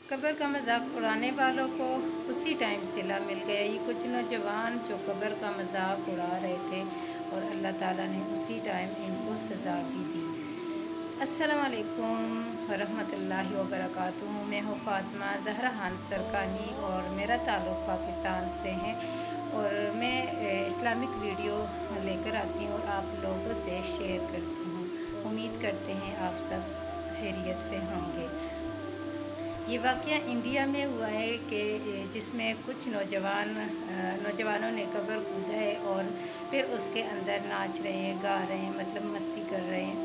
कब्र का मजाक उड़ाने वालों को उसी टाइम सिला मिल गया। ये कुछ नौजवान जो कब्र का मजाक उड़ा रहे थे और अल्लाह ताला ने उसी टाइम इनको सज़ा भी दी। अस्सलाम वालेकुम वरहमतुल्लाहि वबरकातुहू। मैं हूँ फ़ातिमा ज़हरा खान सरकानी और मेरा ताल्लुक़ पाकिस्तान से है और मैं इस्लामिक वीडियो लेकर आती हूँ और आप लोगों से शेयर करती हूँ। उम्मीद करते हैं आप सब खैरियत से होंगे। ये वाक़या इंडिया में हुआ है कि जिसमें कुछ नौजवानों ने कब्र कूदा है और फिर उसके अंदर नाच रहे हैं, गा रहे हैं, मतलब मस्ती कर रहे हैं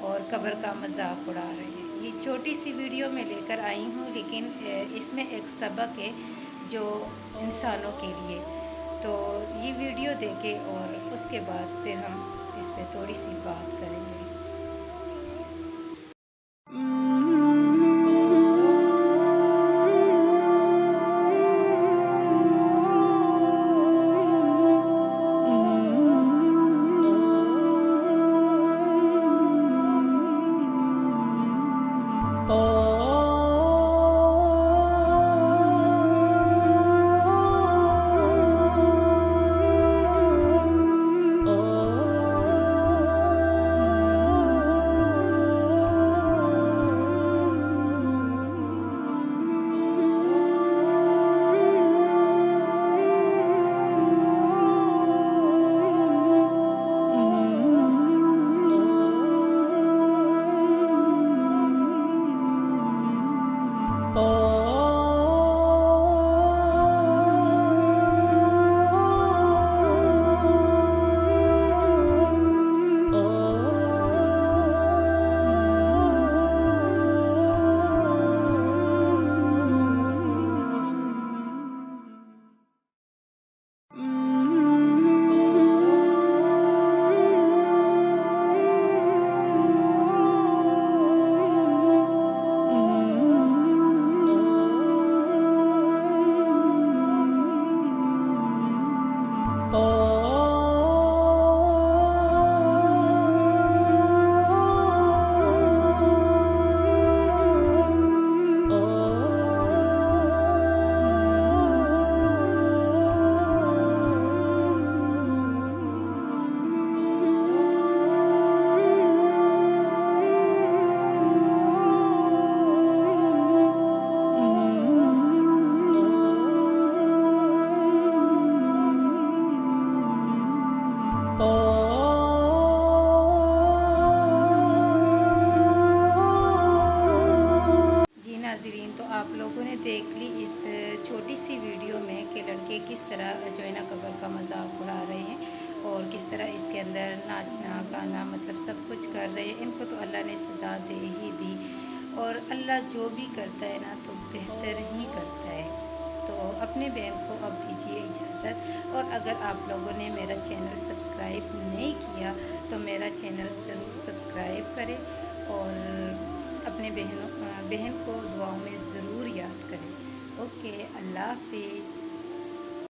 और कब्र का मजाक उड़ा रहे हैं। ये छोटी सी वीडियो में लेकर आई हूँ, लेकिन इसमें एक सबक है जो इंसानों के लिए। तो ये वीडियो देखें और उसके बाद फिर हम इस पर थोड़ी सी बात करेंगे। जी नाज़रीन, तो आप लोगों ने देख ली इस छोटी सी वीडियो में कि लड़के किस तरह जो है ना कब्र का मजाक उड़ा रहे हैं और किस तरह इसके अंदर नाचना गाना मतलब सब कुछ कर रहे हैं। इनको तो अल्लाह ने सज़ा दे ही दी और अल्लाह जो भी करता है ना तो बेहतर ही करता है। तो अपने बहन को अब दीजिए इजाज़त और अगर आप लोगों ने मेरा चैनल सब्सक्राइब नहीं किया तो मेरा चैनल ज़रूर सब्सक्राइब करें और अपने बहन को दुआओं में ज़रूर याद करें। ओके, अल्लाह हाफिज़।